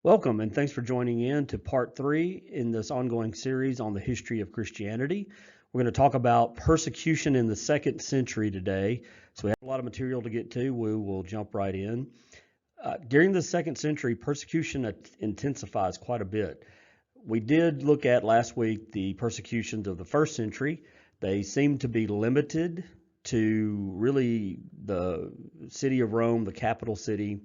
Welcome, and thanks for joining in to part 3 in this ongoing series on the history of Christianity. We're going to talk about persecution in the 2nd century today. So we have a lot of material to get to. We will jump right in. During the 2nd century, persecution intensifies quite a bit. We did look at last week the persecutions of the 1st century. They seem to be limited to really the city of Rome, the capital city,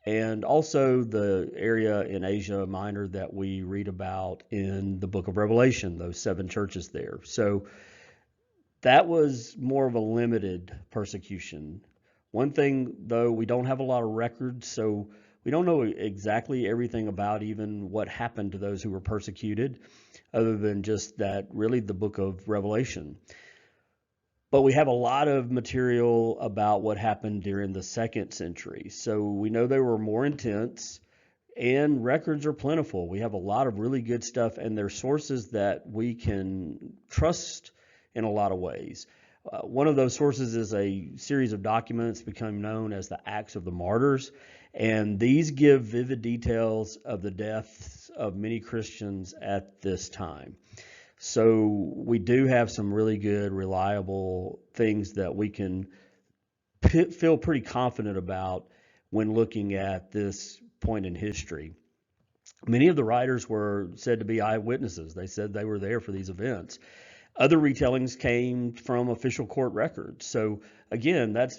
and also the area in Asia Minor that we read about in the book of Revelation, those 7 churches there. So that was more of a limited persecution. One thing, though, we don't have a lot of records, so we don't know exactly everything about even what happened to those who were persecuted, other than just that, really, the book of Revelation. But we have a lot of material about what happened during the 2nd century. So we know they were more intense, and records are plentiful. We have a lot of really good stuff, and they're sources that we can trust in a lot of ways. One of those sources is a series of documents become known as the Acts of the Martyrs, and these give vivid details of the deaths of many Christians at this time. So we do have some really good, reliable things that we can feel pretty confident about when looking at this point in history. Many of the writers were said to be eyewitnesses. They said they were there for these events. Other retellings came from official court records. So again, that's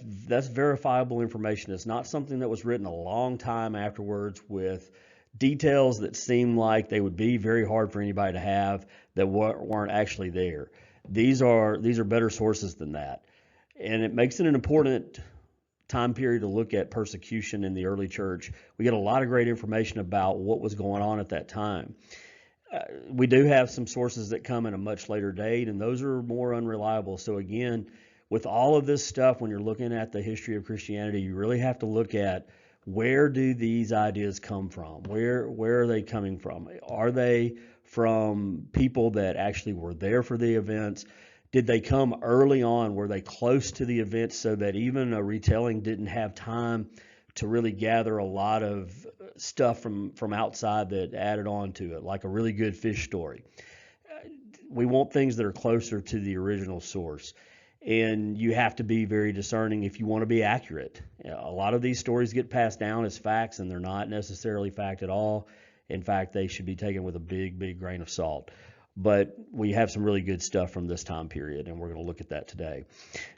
verifiable information. It's not something that was written a long time afterwards with details that seem like they would be very hard for anybody to have that weren't actually there. These are better sources than that. And it makes it an important time period to look at persecution in the early church. We get a lot of great information about what was going on at that time. We do have some sources that come in a much later date, and those are more unreliable. So again, with all of this stuff, when you're looking at the history of Christianity, you really have to look at where do these ideas come from? Where are they coming from? Are they from people that actually were there for the events? Did they come early on? Were they close to the events so that even a retelling didn't have time to really gather a lot of stuff from outside that added on to it, like a really good fish story? We want things that are closer to the original source. And you have to be very discerning if you want to be accurate. A lot of these stories get passed down as facts, and they're not necessarily fact at all. In fact, they should be taken with a big, big grain of salt. But we have some really good stuff from this time period, and we're going to look at that today.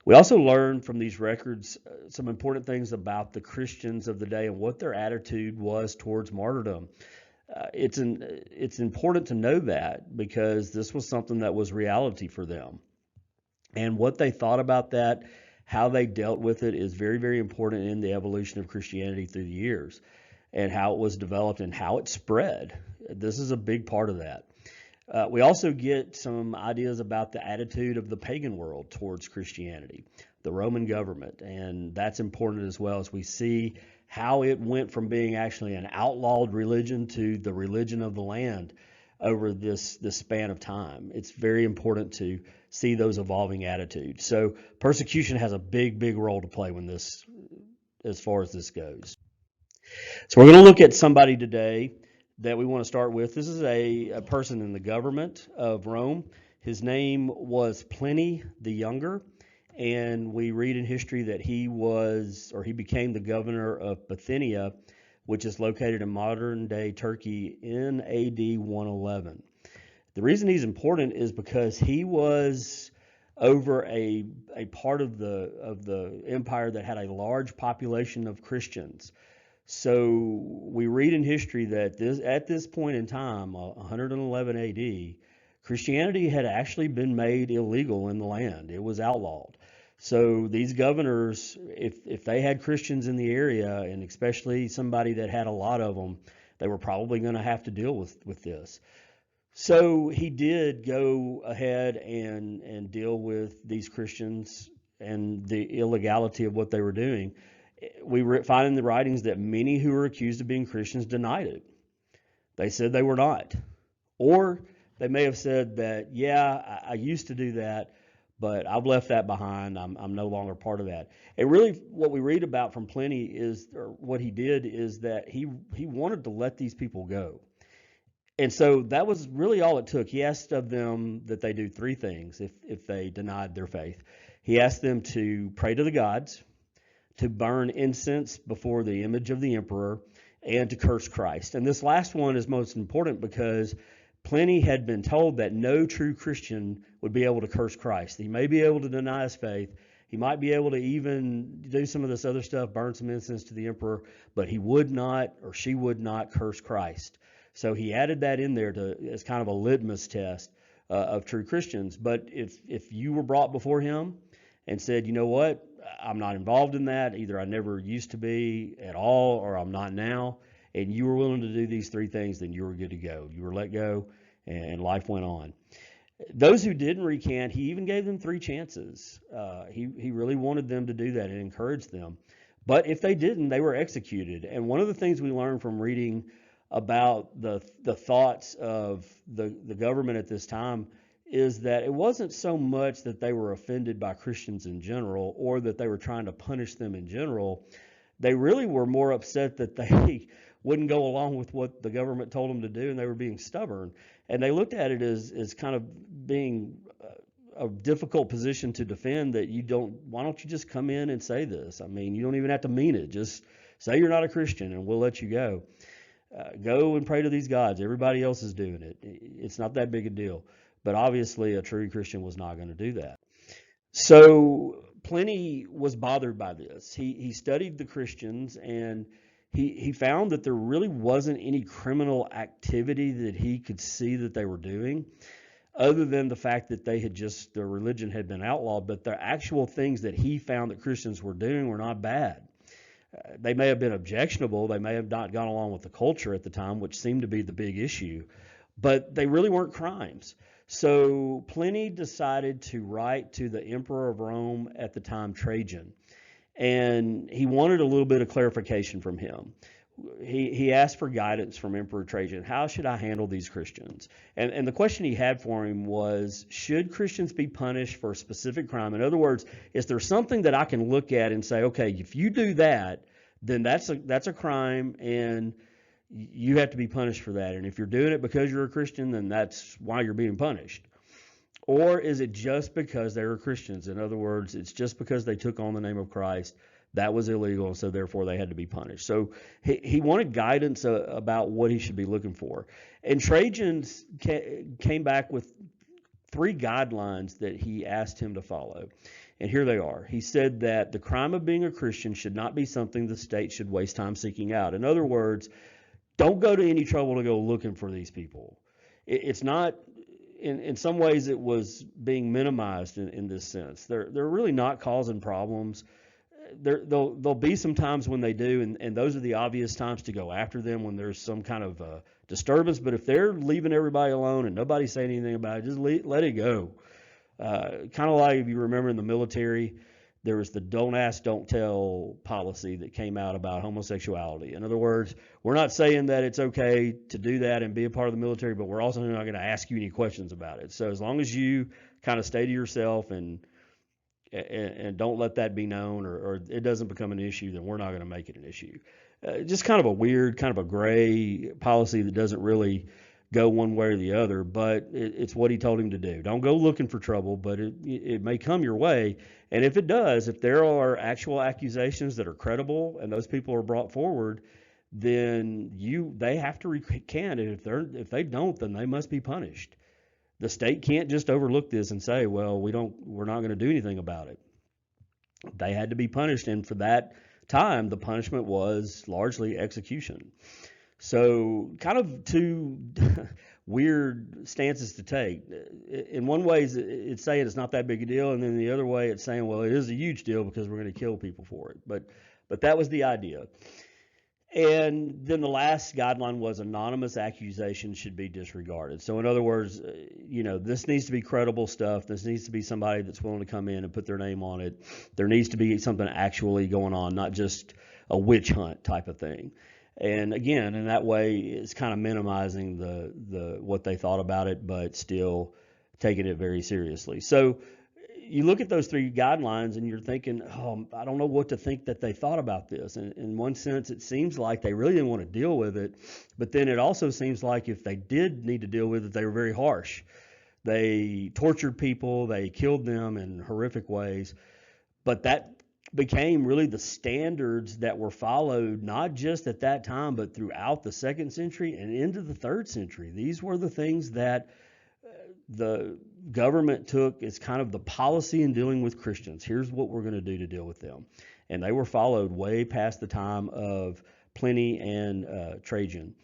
We also learn from these records some important things about the Christians of the day and what their attitude was towards martyrdom. It's important to know that because this was something that was reality for them. And what they thought about that, how they dealt with it, is very, very important in the evolution of Christianity through the years and how it was developed and how it spread. This is a big part of that. We also get some ideas about the attitude of the pagan world towards Christianity, the Roman government, and that's important as well as we see how it went from being actually an outlawed religion to the religion of the land over this span of time. It's very important to see those evolving attitudes. So persecution has a big, big role to play as far as this goes. So we're going to look at somebody today that we want to start with. This is a person in the government of Rome. His name was Pliny the Younger, and we read in history that he became the governor of Bithynia, which is located in modern-day Turkey in AD 111. The reason he's important is because he was over a part of the empire that had a large population of Christians. So we read in history that at this point in time, 111 AD, Christianity had actually been made illegal in the land. It was outlawed. So these governors, if they had Christians in the area, and especially somebody that had a lot of them, they were probably going to have to deal with this. So he did go ahead and deal with these Christians and the illegality of what they were doing. We find in the writings that many who were accused of being Christians denied it. They said they were not. Or they may have said that, yeah, I used to do that, but I've left that behind. I'm no longer part of that. And really, what we read about from Pliny is, or what he did is that he wanted to let these people go. And so that was really all it took. He asked of them that they do three things if they denied their faith. He asked them to pray to the gods, to burn incense before the image of the emperor, and to curse Christ. And this last one is most important because Pliny had been told that no true Christian would be able to curse Christ. He may be able to deny his faith. He might be able to even do some of this other stuff, burn some incense to the emperor, but he would not, or she would not, curse Christ. So he added that in there as kind of a litmus test of true Christians. But if you were brought before him and said, you know what, I'm not involved in that, either I never used to be at all or I'm not now, and you were willing to do these three things, then you were good to go. You were let go, and life went on. Those who didn't recant, he even gave them three chances. He really wanted them to do that and encouraged them. But if they didn't, they were executed. And one of the things we learned from reading about the thoughts of the government at this time is that it wasn't so much that they were offended by Christians in general or that they were trying to punish them in general. They really were more upset that they wouldn't go along with what the government told them to do, and they were being stubborn. And they looked at it as kind of being a difficult position to defend, that why don't you just come in and say this? I mean, you don't even have to mean it. Just say you're not a Christian and we'll let you go. Go and pray to these gods. Everybody else is doing it. It's not that big a deal. But obviously a true Christian was not going to do that. So Pliny was bothered by this. He studied the Christians, and he found that there really wasn't any criminal activity that he could see that they were doing, other than the fact that their religion had been outlawed, but the actual things that he found that Christians were doing were not bad. They may have been objectionable. They may have not gone along with the culture at the time, which seemed to be the big issue, but they really weren't crimes. So Pliny decided to write to the emperor of Rome at the time, Trajan, and he wanted a little bit of clarification from him. He asked for guidance from Emperor Trajan. How should I handle these Christians? And the question he had for him was, should Christians be punished for a specific crime? In other words, is there something that I can look at and say, okay, if you do that, then that's a crime, and you have to be punished for that. And if you're doing it because you're a Christian, then that's why you're being punished. Or is it just because they were Christians? In other words, it's just because they took on the name of Christ. That was illegal, and so therefore they had to be punished. So he wanted guidance about what he should be looking for. And Trajan came back with three guidelines that he asked him to follow. And here they are. He said that the crime of being a Christian should not be something the state should waste time seeking out. In other words, don't go to any trouble to go looking for these people. It's not, in some ways, it was being minimized in this sense. They're really not causing problems. There'll be some times when they do, and those are the obvious times to go after them, when there's some kind of disturbance. But if they're leaving everybody alone and nobody's saying anything about it, just let it go. Kind of like, if you remember in the military, there was the don't ask, don't tell policy that came out about homosexuality. In other words, we're not saying that it's okay to do that and be a part of the military, but we're also not going to ask you any questions about it. So as long as you kind of stay to yourself and don't let that be known, or it doesn't become an issue, then we're not going to make it an issue. Just kind of a weird, kind of a gray policy that doesn't really go one way or the other, but it's what he told him to do. Don't go looking for trouble, but it may come your way. And if it does, if there are actual accusations that are credible and those people are brought forward, then they have to recant. And if they don't, then they must be punished. The state can't just overlook this and say, well, we're not going to do anything about it. They had to be punished, and for that time, the punishment was largely execution. So kind of two weird stances to take. In one way, it's saying it's not that big a deal, and then the other way, it's saying, well, it is a huge deal because we're going to kill people for it. But that was the idea. And then the last guideline was anonymous accusations should be disregarded. So in other words, this needs to be credible stuff. This needs to be somebody that's willing to come in and put their name on it. There needs to be something actually going on, not just a witch hunt type of thing. And again, in that way, it's kind of minimizing the what they thought about it, but still taking it very seriously. So you look at those three guidelines and you're thinking, oh, I don't know what to think that they thought about this. And in one sense, it seems like they really didn't want to deal with it. But then it also seems like if they did need to deal with it, they were very harsh. They tortured people, they killed them in horrific ways. But that became really the standards that were followed, not just at that time, but throughout the 2nd century and into the 3rd century. These were the things that the government took as kind of the policy in dealing with Christians. Here's what we're going to do to deal with them. And they were followed way past the time of Pliny and Trajan.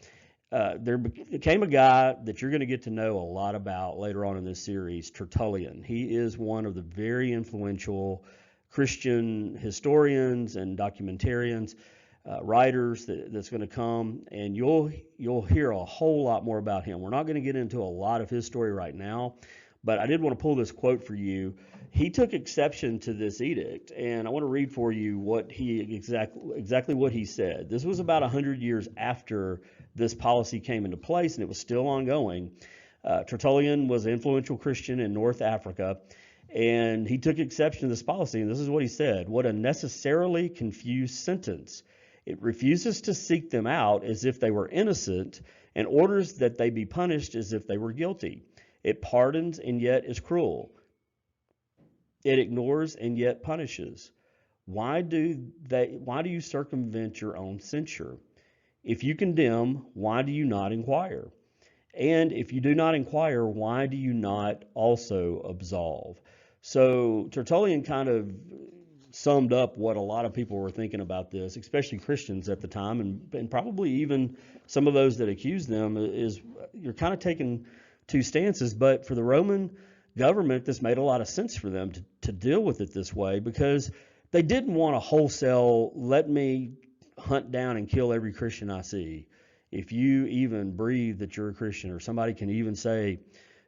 There became a guy that you're going to get to know a lot about later on in this series, Tertullian. He is one of the very influential Christian historians and documentarians, writers that's going to come, and you'll hear a whole lot more about him. We're not going to get into a lot of his story right now, but I did want to pull this quote for you. He took exception to this edict, and I want to read for you what he exactly what he said. This was about 100 years after this policy came into place, and it was still ongoing. Tertullian was an influential Christian in North Africa, and he took exception to this policy, and this is what he said: "What a necessarily confused sentence. It refuses to seek them out as if they were innocent, and orders that they be punished as if they were guilty. It pardons and yet is cruel. It ignores and yet punishes. Why do you circumvent your own censure? If you condemn, why do you not inquire? And if you do not inquire, why do you not also absolve?" So Tertullian kind of summed up what a lot of people were thinking about this, especially Christians at the time, and probably even some of those that accused them. Is you're kind of taking two stances, but for the Roman government, this made a lot of sense for them to deal with it this way, because they didn't want a wholesale, let me hunt down and kill every Christian I see. If you even breathe that you're a Christian, or somebody can even say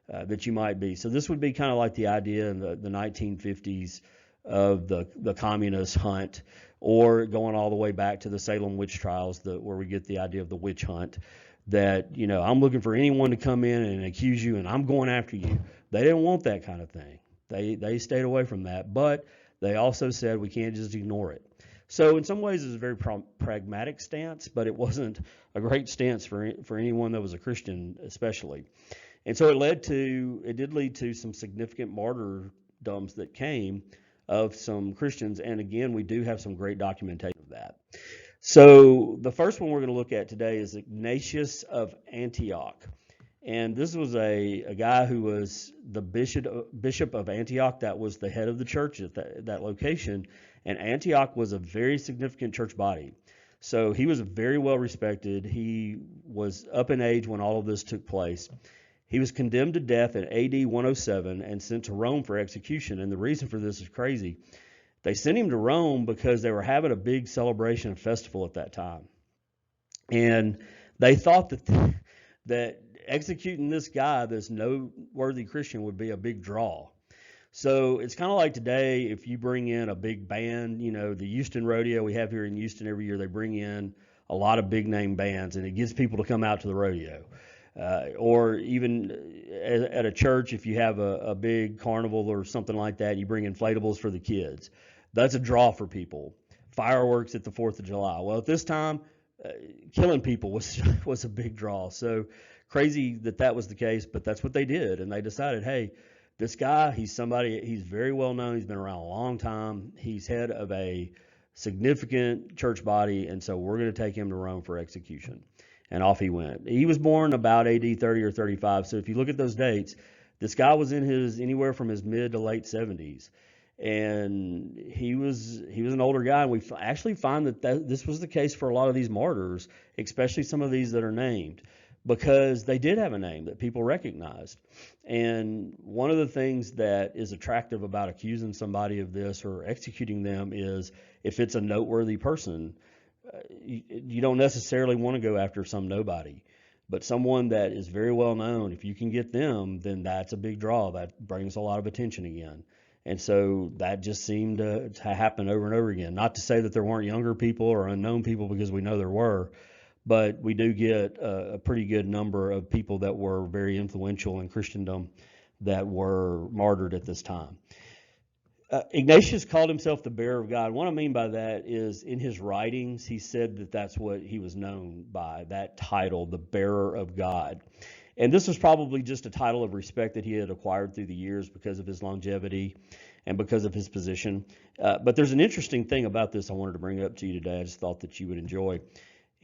that you might be. So this would be kind of like the idea in the 1950s of the communist hunt, or going all the way back to the Salem witch trials, where we get the idea of the witch hunt, that, I'm looking for anyone to come in and accuse you, and I'm going after you. They didn't want that kind of thing. They stayed away from that, but they also said we can't just ignore it. So in some ways it's a very pragmatic stance, but it wasn't a great stance for anyone that was a Christian especially. And so it did lead to some significant martyrdoms that came of some Christians, and again, we do have some great documentation of that. So the first one we're going to look at today is Ignatius of Antioch. And this was a guy who was the bishop of Antioch. That was the head of the church at that location. And Antioch was a very significant church body. So he was very well respected. He was up in age when all of this took place. He was condemned to death in AD 107 and sent to Rome for execution. And the reason for this is crazy. They sent him to Rome because they were having a big celebration and festival at that time. And they thought that executing this guy, this noteworthy Christian, would be a big draw. So it's kind of like today, if you bring in a big band, the Houston Rodeo we have here in Houston every year, they bring in a lot of big name bands, and it gets people to come out to the rodeo. Or even at a church, if you have a big carnival or something like that, you bring inflatables for the kids. That's a draw for people. Fireworks at the 4th of July. Well, at this time, killing people was a big draw. So crazy that was the case, but that's what they did. And they decided, hey, this guy, he's very well known. He's been around a long time. He's head of a significant church body, and so we're going to take him to Rome for execution. And off he went. He was born about AD 30 or 35. So if you look at those dates, this guy was in anywhere from his mid to late 70s. And he was an older guy, and we actually find that this was the case for a lot of these martyrs, especially some of these that are named, because they did have a name that people recognized. And one of the things that is attractive about accusing somebody of this or executing them is if it's a noteworthy person. You don't necessarily want to go after some nobody, but someone that is very well known. If you can get them, then that's a big draw. That brings a lot of attention again. And so that just seemed to happen over and over again. Not to say that there weren't younger people or unknown people, because we know there were, but we do get a pretty good number of people that were very influential in Christendom that were martyred at this time. Ignatius called himself the bearer of God. What I mean by that is in his writings, he said that that's what he was known by, that title, the bearer of God. And this was probably just a title of respect that he had acquired through the years because of his longevity and because of his position. But there's an interesting thing about this I wanted to bring up to you today. I just thought that you would enjoy.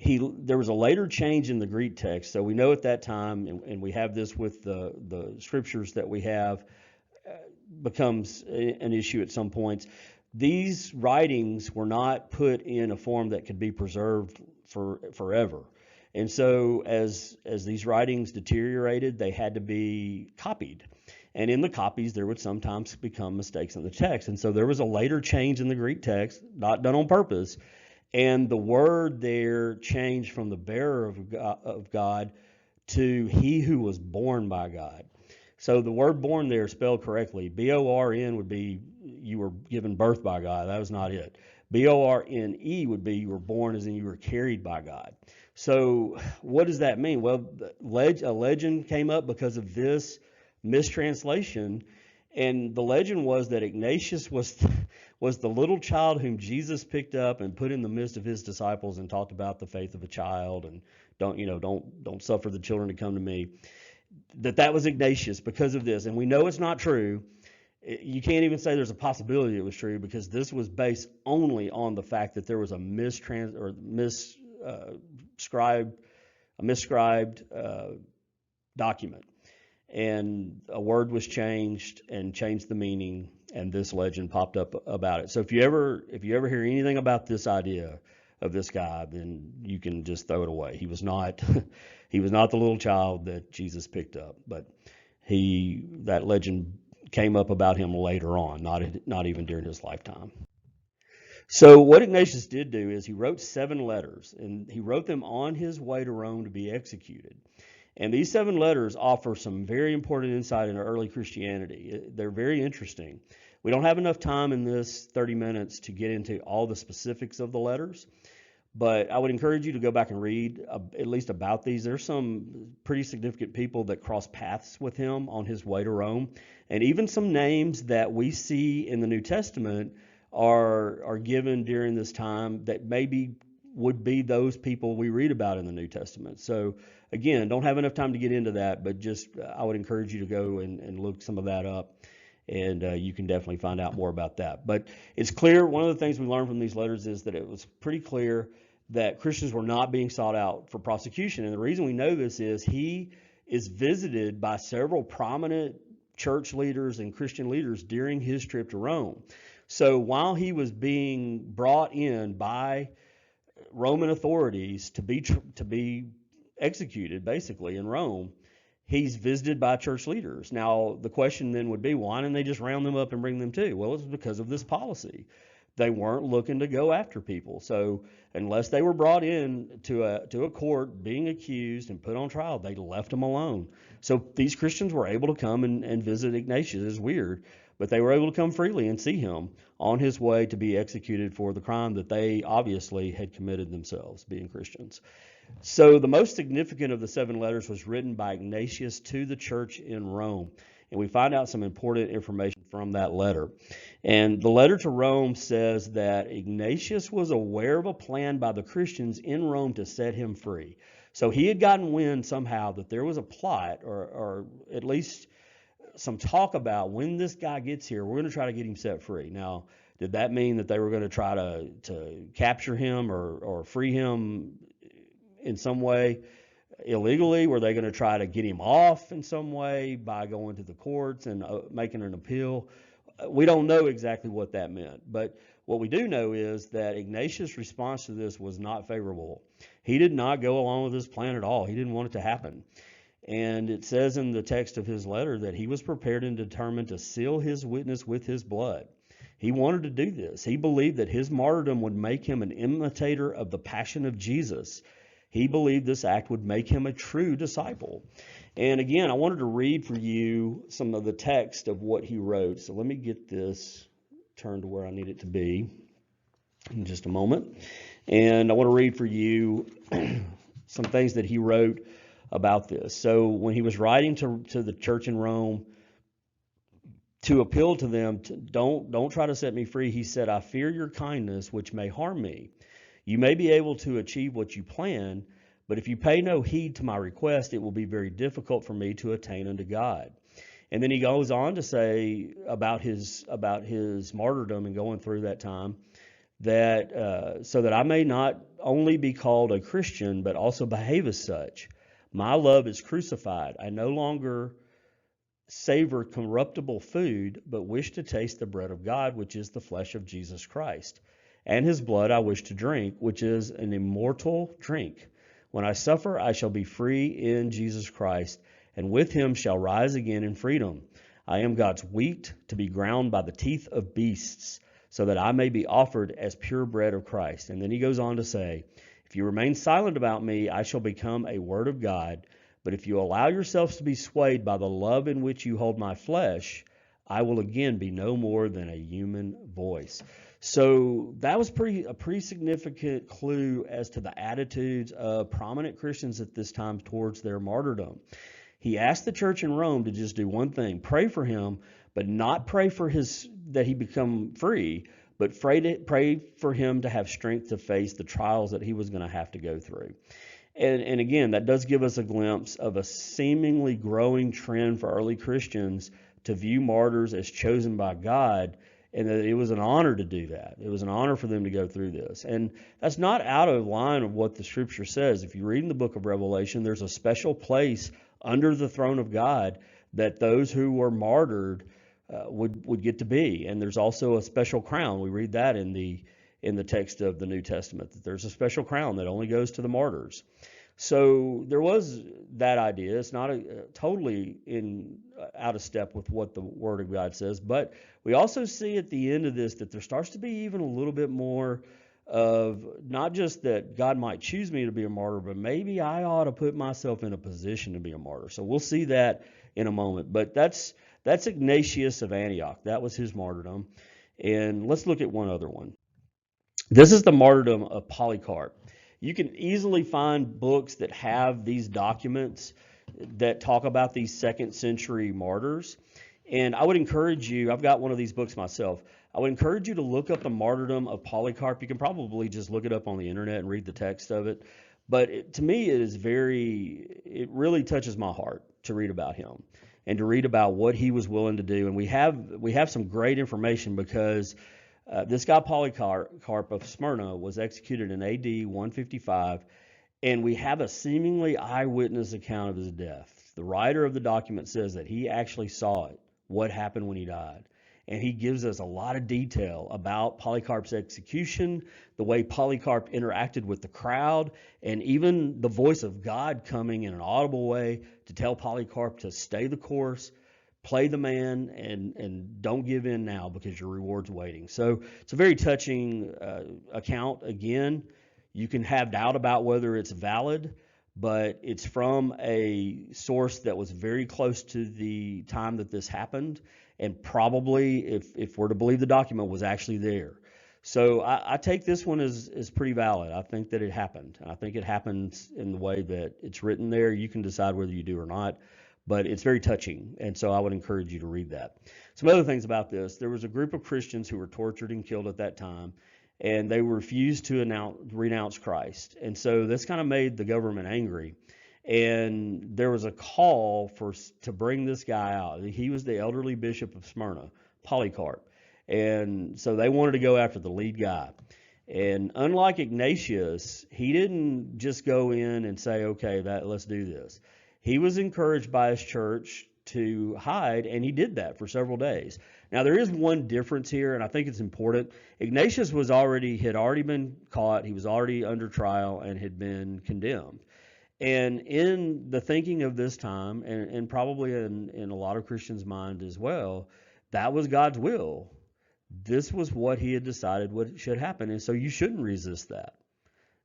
There was a later change in the Greek text. So we know at that time, and we have this with the scriptures that we have, becomes an issue at some points. These writings were not put in a form that could be preserved forever. And so as these writings deteriorated, they had to be copied. And in the copies, there would sometimes become mistakes in the text. And so there was a later change in the Greek text, not done on purpose. And the word there changed from the bearer of God to he who was born by God. So the word born there is spelled correctly. B-O-R-N would be you were given birth by God. That was not it. B-O-R-N-E would be you were born as in you were carried by God. So what does that mean? Well, a legend came up because of this mistranslation. And the legend was that Ignatius was the little child whom Jesus picked up and put in the midst of his disciples and talked about the faith of a child and don't suffer the children to come to me. That was Ignatius because of this. And we know it's not true. You can't even say there's a possibility it was true because this was based only on the fact that there was a misscribed document. And a word was changed and changed the meaning, and this legend popped up about it. So if you ever hear anything about this idea of this guy, then you can just throw it away. He was not the little child that Jesus picked up, but that legend came up about him later on, not even during his lifetime. So what Ignatius did do is he wrote 7 letters, and he wrote them on his way to Rome to be executed. And these 7 letters offer some very important insight into early Christianity. They're very interesting. We don't have enough time in this 30 minutes to get into all the specifics of the letters, but I would encourage you to go back and read at least about these. There's some pretty significant people that cross paths with him on his way to Rome, and even some names that we see in the New Testament are given during this time that maybe would be those people we read about in the New Testament. So again, don't have enough time to get into that, but just I would encourage you to go and look some of that up, and you can definitely find out more about that. But it's clear, one of the things we learned from these letters is that it was pretty clear that Christians were not being sought out for prosecution. And the reason we know this is he is visited by several prominent church leaders and Christian leaders during his trip to Rome. So while he was being brought in by Roman authorities to be executed basically in Rome, he's visited by church leaders. Now the question then would be, why didn't they just round them up and bring them too? Well, it's because of this policy. They weren't looking to go after people. So unless they were brought in to a court being accused and put on trial, they left them alone. So these Christians were able to come and visit Ignatius. It's weird, but they were able to come freely and see him on his way to be executed for the crime that they obviously had committed themselves, being Christians. So the most significant of the 7 letters was written by Ignatius to the church in Rome. And we find out some important information from that letter. And the letter to Rome says that Ignatius was aware of a plan by the Christians in Rome to set him free. So he had gotten wind somehow that there was a plot, or at least some talk about when this guy gets here, we're going to try to get him set free. Now, did that mean that they were going to try to capture him or free him in some way illegally? Were they going to try to get him off in some way by going to the courts and making an appeal? We don't know exactly what that meant, but what we do know is that Ignatius' response to this was not favorable. He did not go along with this plan at all. He didn't want it to happen. And it says in the text of his letter that he was prepared and determined to seal his witness with his blood. He wanted to do this. He believed that his martyrdom would make him an imitator of the passion of Jesus. He believed this act would make him a true disciple. And again, I wanted to read for you some of the text of what he wrote. So let me get this turned to where I need it to be in just a moment. And I want to read for you some things that he wrote about this. So when he was writing to the church in Rome, to appeal to them, don't try to set me free. He said, I fear your kindness, which may harm me. You may be able to achieve what you plan, but if you pay no heed to my request, it will be very difficult for me to attain unto God. And then he goes on to say about his martyrdom and going through that time, that so that I may not only be called a Christian, but also behave as such. My love is crucified. I no longer savor corruptible food, but wish to taste the bread of God, which is the flesh of Jesus Christ. And his blood I wish to drink, which is an immortal drink. When I suffer, I shall be free in Jesus Christ, and with him shall rise again in freedom. I am God's wheat, to be ground by the teeth of beasts, so that I may be offered as pure bread of Christ. And then he goes on to say, if you remain silent about me, I shall become a word of God. But if you allow yourselves to be swayed by the love in which you hold my flesh, I will again be no more than a human voice. So that was a pretty significant clue as to the attitudes of prominent Christians at this time towards their martyrdom. He asked the church in Rome to just do one thing, pray for him, but not pray for that he become free, but pray for him to have strength to face the trials that he was going to have to go through. And again, that does give us a glimpse of a seemingly growing trend for early Christians to view martyrs as chosen by God, and that it was an honor to do that. It was an honor for them to go through this. And that's not out of line of what the scripture says. If you read in the book of Revelation, there's a special place under the throne of God that those who were martyred would get to be. And there's also a special crown. We read that in the text of the New Testament, that there's a special crown that only goes to the martyrs. So there was that idea. It's not totally out of step with what the Word of God says, but we also see at the end of this that there starts to be even a little bit more of not just that God might choose me to be a martyr, but maybe I ought to put myself in a position to be a martyr. So we'll see that in a moment. But that's Ignatius of Antioch. That was his martyrdom. And let's look at one other one. This is the martyrdom of Polycarp. You can easily find books that have these documents that talk about these second century martyrs. And I would encourage you, I've got one of these books myself, I would encourage you to look up the martyrdom of Polycarp. You can probably just look it up on the internet and read the text of it. But to me, it really touches my heart to read about him and to read about what he was willing to do. And we have some great information because this guy Polycarp of Smyrna was executed in AD 155, and we have a seemingly eyewitness account of his death. The writer of the document says that he actually saw it, what happened when he died. And he gives us a lot of detail about Polycarp's execution, the way Polycarp interacted with the crowd, and even the voice of God coming in an audible way to tell Polycarp to stay the course, play the man, and don't give in now because your reward's waiting. So it's a very touching account. Again, you can have doubt about whether it's valid, but it's from a source that was very close to the time that this happened, and probably, if we're to believe the document, was actually there. So I take this one as pretty valid. I think that it happened. I think it happened in the way that it's written there. You can decide whether you do or not, but it's very touching, and so I would encourage you to read that. Some other things about this. There was a group of Christians who were tortured and killed at that time, and they refused to renounce Christ. And so this kind of made the government angry. And there was a call to bring this guy out. He was the elderly bishop of Smyrna, Polycarp. And so they wanted to go after the lead guy. And unlike Ignatius, he didn't just go in and say, okay, let's do this. He was encouraged by his church to hide, and he did that for several days. Now, there is one difference here, and I think it's important. Ignatius had already been caught. He was already under trial and had been condemned. And in the thinking of this time, and probably in a lot of Christians' mind as well, that was God's will. This was what he had decided what should happen, and so you shouldn't resist that.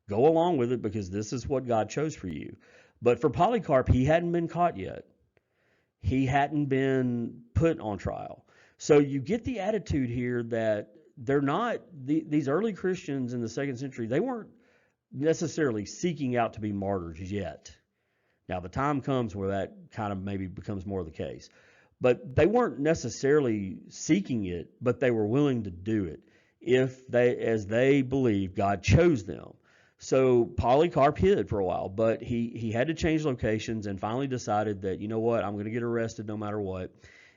Go along with it because this is what God chose for you. But for Polycarp, he hadn't been caught yet. He hadn't been put on trial. So you get the attitude here that they're not, these early Christians in the second century, they weren't necessarily seeking out to be martyrs yet. Now, the time comes where that kind of maybe becomes more of the case. but they weren't necessarily seeking it, but they were willing to do it if they, as they believed, God chose them. So Polycarp hid for a while, but he had to change locations and finally decided that, you know what, I'm going to get arrested no matter what.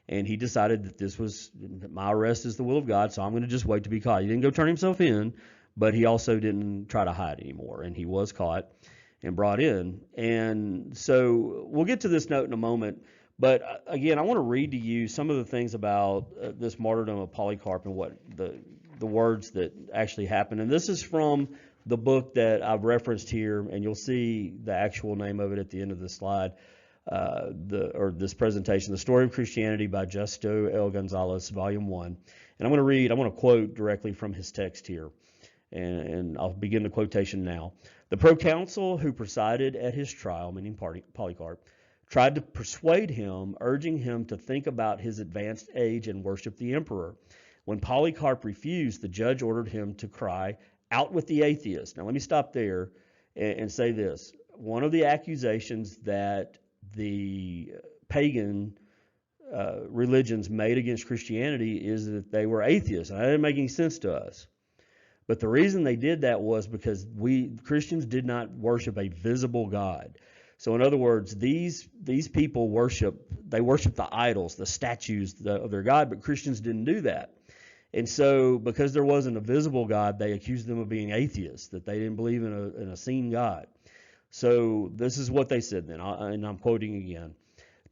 And he decided that this was, my arrest is the will of God, so I'm going to just wait to be caught. He didn't go turn himself in, but he also didn't try to hide anymore. And he was caught and brought in. And so we'll get to this note in a moment. But again, I want to read to you some of the things about this martyrdom of Polycarp and what the words that actually happened. And this is from the book that I've referenced here, and you'll see the actual name of it at the end of the slide, this presentation, The Story of Christianity by Justo L. Gonzalez, Volume 1. And I want to quote directly from his text here, and I'll begin the quotation now. The proconsul who presided at his trial, meaning Polycarp, tried to persuade him, urging him to think about his advanced age and worship the emperor. When Polycarp refused, the judge ordered him to cry, "Out with the atheist." Now let me stop there and say this. One of the accusations that the pagan religions made against Christianity is that they were atheists. And that didn't make any sense to us. But the reason they did that was because Christians did not worship a visible God. So in other words, these people worship the idols, the statues of their God, but Christians didn't do that. And so because there wasn't a visible God, they accused them of being atheists, that they didn't believe in a seen God. So this is what they said then, and I'm quoting again.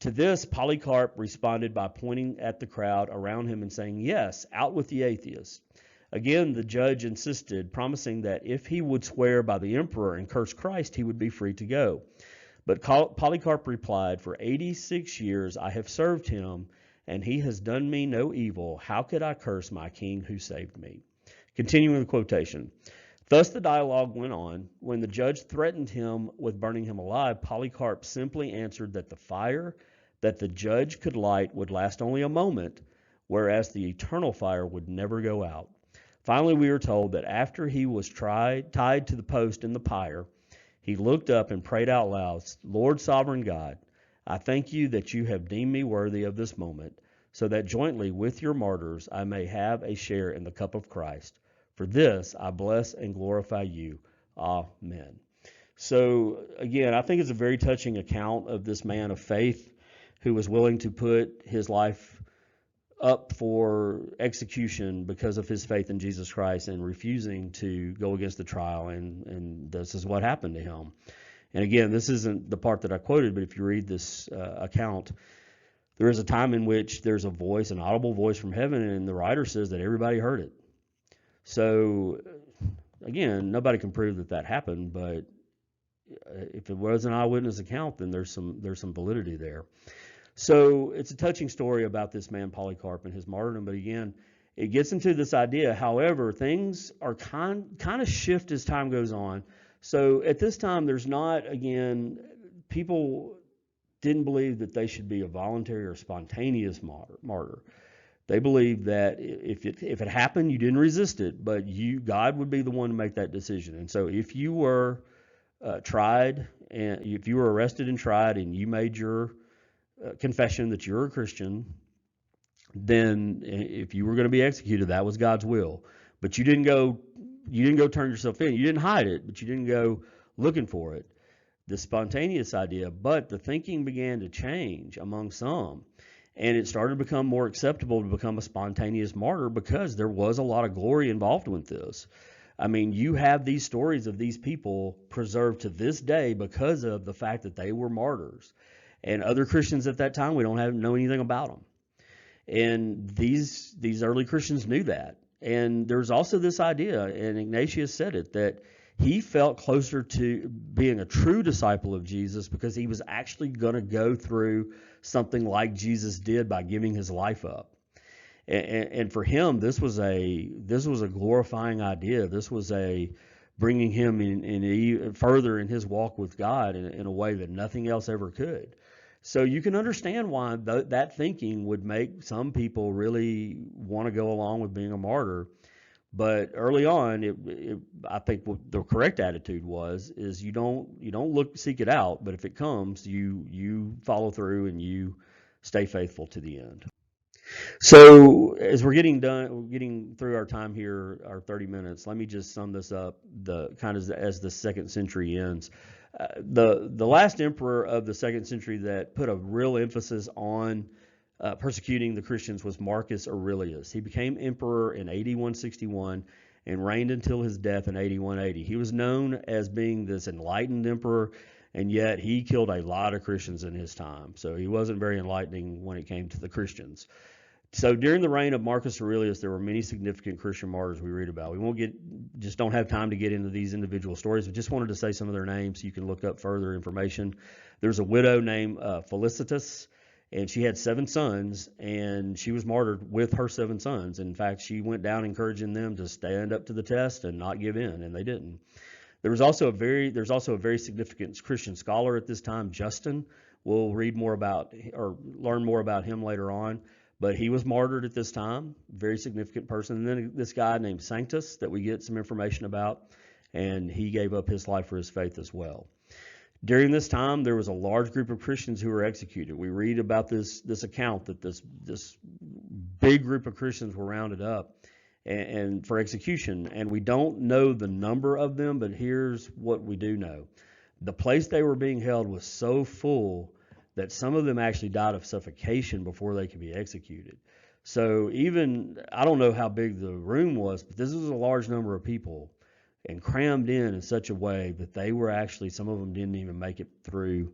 To this, Polycarp responded by pointing at the crowd around him and saying, "Yes, out with the atheists." Again, the judge insisted, promising that if he would swear by the emperor and curse Christ, he would be free to go. But Polycarp replied, "For 86 years I have served him, and he has done me no evil. How could I curse my king who saved me?" Continuing the quotation. Thus the dialogue went on. When the judge threatened him with burning him alive, Polycarp simply answered that the fire that the judge could light would last only a moment, whereas the eternal fire would never go out. Finally, we are told that after he was tied to the post in the pyre, he looked up and prayed out loud, "Lord sovereign God, I thank you that you have deemed me worthy of this moment, so that jointly with your martyrs I may have a share in the cup of Christ. For this I bless and glorify you. Amen." So again, I think it's a very touching account of this man of faith who was willing to put his life up for execution because of his faith in Jesus Christ and refusing to go against the trial, and this is what happened to him. And again, this isn't the part that I quoted, but if you read this account, there is a time in which there's a voice, an audible voice from heaven, and the writer says that everybody heard it. So again, nobody can prove that happened, but if it was an eyewitness account, then there's some validity there. So it's a touching story about this man Polycarp and his martyrdom. But again, it gets into this idea. However, things are kind of shift as time goes on. So at this time, there's not, again, people didn't believe that they should be a voluntary or spontaneous martyr. They believed that if it happened, you didn't resist it, but God would be the one to make that decision. And so if you were tried, and if you were arrested and tried, and you made your confession that you're a Christian, then if you were going to be executed, that was God's will. But you didn't go turn yourself in. You didn't hide it, but you didn't go looking for it. The spontaneous idea, but the thinking began to change among some, and it started to become more acceptable to become a spontaneous martyr because there was a lot of glory involved with this. I mean, you have these stories of these people preserved to this day because of the fact that they were martyrs. And other Christians at that time, we don't know anything about them. And these early Christians knew that. And there's also this idea, and Ignatius said it, that he felt closer to being a true disciple of Jesus because he was actually going to go through something like Jesus did by giving his life up. And for him, this was a glorifying idea. This was a bringing him in further in his walk with God in a way that nothing else ever could. So you can understand why that thinking would make some people really want to go along with being a martyr. But early on, I think what the correct attitude is you don't seek it out, but if it comes, you follow through and you stay faithful to the end. So as we're getting through our time here, our 30 minutes, let me just sum this up. The kind of as the second century ends, the last emperor of the second century that put a real emphasis on persecuting the Christians was Marcus Aurelius. He became emperor in AD 161 and reigned until his death in AD 180. He was known as being this enlightened emperor, and yet he killed a lot of Christians in his time. So he wasn't very enlightening when it came to the Christians. So during the reign of Marcus Aurelius, there were many significant Christian martyrs we read about. We won't just don't have time to get into these individual stories, but just wanted to say some of their names so you can look up further information. There's a widow named Felicitas, and she had 7 sons, and she was martyred with her 7 sons. In fact, she went down encouraging them to stand up to the test and not give in, and they didn't. There's also a very significant Christian scholar at this time, Justin. We'll read more about or learn more about him later on. But he was martyred at this time, very significant person. And then this guy named Sanctus that we get some information about, and he gave up his life for his faith as well. During this time, there was a large group of Christians who were executed. We read about this account that this big group of Christians were rounded up and for execution. And we don't know the number of them, but here's what we do know. The place they were being held was so full that some of them actually died of suffocation before they could be executed. So I don't know how big the room was, but this was a large number of people and crammed in such a way that they were actually, some of them didn't even make it through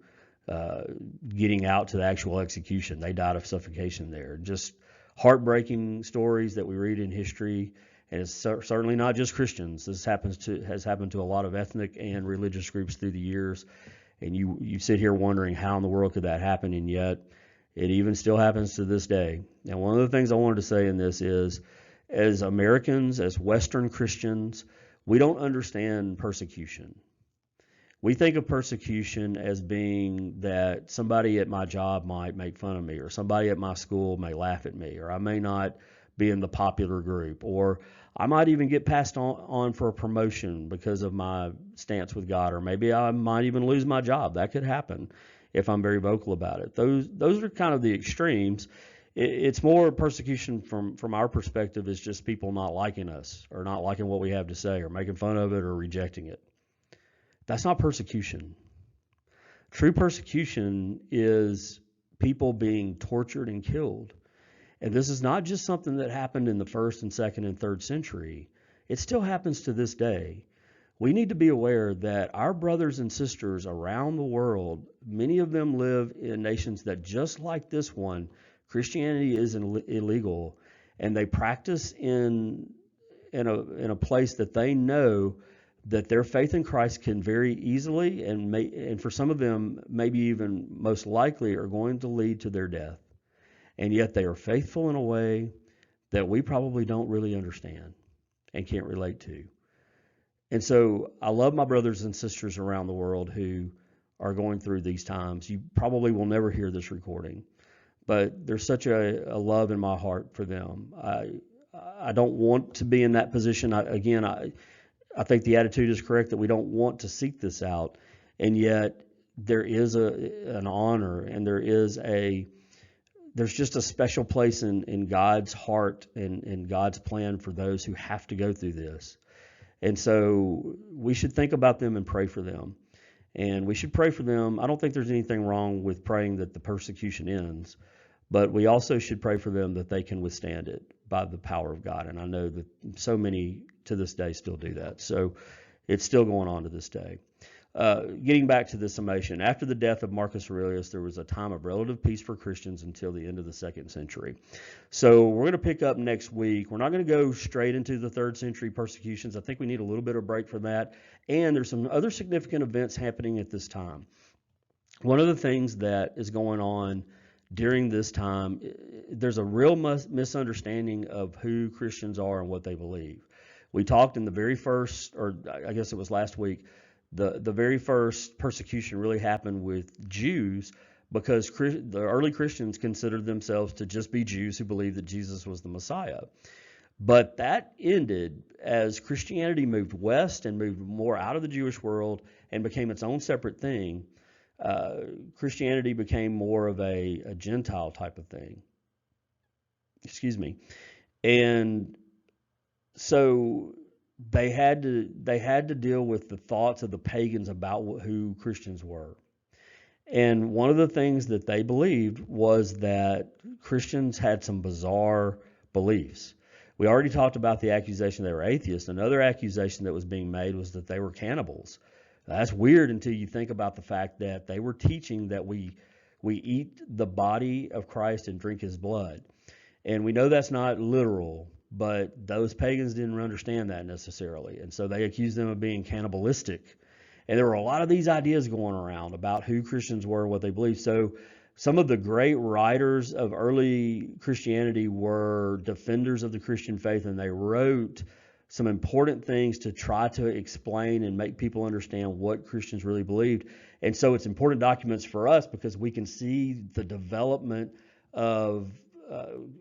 getting out to the actual execution. They died of suffocation there. Just heartbreaking stories that we read in history, and it's certainly not just Christians. This has happened to a lot of ethnic and religious groups through the years. And you sit here wondering how in the world could that happen, and yet it even still happens to this day. And one of the things I wanted to say in this is, as Americans, as Western Christians, we don't understand persecution. We think of persecution as being that somebody at my job might make fun of me, or somebody at my school may laugh at me, or I may not be in the popular group, or I might even get passed on for a promotion because of my stance with God, or maybe I might even lose my job. That could happen if I'm very vocal about it. Those are kind of the extremes. It's more persecution from our perspective is just people not liking us, or not liking what we have to say, or making fun of it, or rejecting it. That's not persecution. True persecution is people being tortured and killed. And this is not just something that happened in the 1st and 2nd and 3rd century. It still happens to this day. We need to be aware that our brothers and sisters around the world, many of them live in nations that, just like this one, Christianity is illegal, and they practice in a place that they know that their faith in Christ can very easily, and for some of them, maybe even most likely, are going to lead to their death. And yet they are faithful in a way that we probably don't really understand and can't relate to. And so I love my brothers and sisters around the world who are going through these times. You probably will never hear this recording, but there's such a love in my heart for them. I don't want to be in that position. I think the attitude is correct that we don't want to seek this out, and yet there is an honor, and there's just a special place in God's heart and God's plan for those who have to go through this. And so we should think about them and pray for them. And we should pray for them. I don't think there's anything wrong with praying that the persecution ends, but we also should pray for them that they can withstand it by the power of God. And I know that so many to this day still do that. So it's still going on to this day. Getting back to the summation, after the death of Marcus Aurelius, there was a time of relative peace for Christians until the end of the 2nd century. So we're going to pick up next week. We're not going to go straight into the 3rd century persecutions. I think we need a little bit of break from that. And there's some other significant events happening at this time. One of the things that is going on during this time, there's a real misunderstanding of who Christians are and what they believe. We talked in the very first, or I guess it was last week, the very first persecution really happened with Jews because the early Christians considered themselves to just be Jews who believed that Jesus was the Messiah. But that ended as Christianity moved west and moved more out of the Jewish world and became its own separate thing. Christianity became more of a Gentile type of thing. Excuse me. And so they had to deal with the thoughts of the pagans about who Christians were. And one of the things that they believed was that Christians had some bizarre beliefs. We already talked about the accusation they were atheists. Another accusation that was being made was that they were cannibals. That's weird until you think about the fact that they were teaching that we eat the body of Christ and drink his blood. And we know that's not literal, but those pagans didn't understand that necessarily. And so they accused them of being cannibalistic. And there were a lot of these ideas going around about who Christians were, what they believed. So some of the great writers of early Christianity were defenders of the Christian faith, and they wrote some important things to try to explain and make people understand what Christians really believed. And so it's important documents for us because we can see the development of,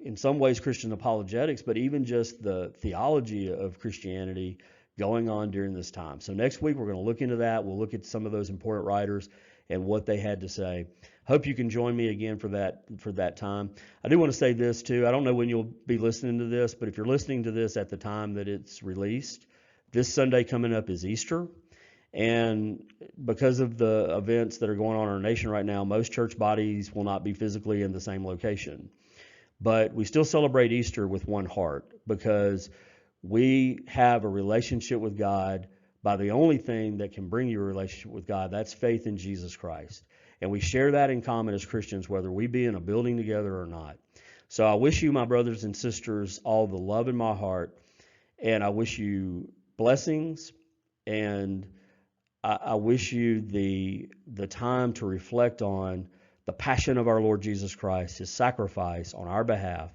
in some ways, Christian apologetics, but even just the theology of Christianity going on during this time. So next week, we're going to look into that. We'll look at some of those important writers and what they had to say. Hope you can join me again for that time. I do want to say this too. I don't know when you'll be listening to this, but if you're listening to this at the time that it's released, this Sunday coming up is Easter. And because of the events that are going on in our nation right now, most church bodies will not be physically in the same location. But we still celebrate Easter with one heart because we have a relationship with God by the only thing that can bring you a relationship with God. That's faith in Jesus Christ. And we share that in common as Christians, whether we be in a building together or not. So I wish you, my brothers and sisters, all the love in my heart. And I wish you blessings. And I wish you the time to reflect on the passion of our Lord Jesus Christ, his sacrifice on our behalf,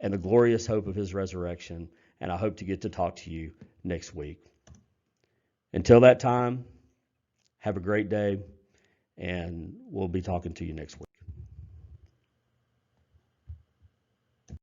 and the glorious hope of his resurrection. And I hope to get to talk to you next week. Until that time, have a great day, and we'll be talking to you next week.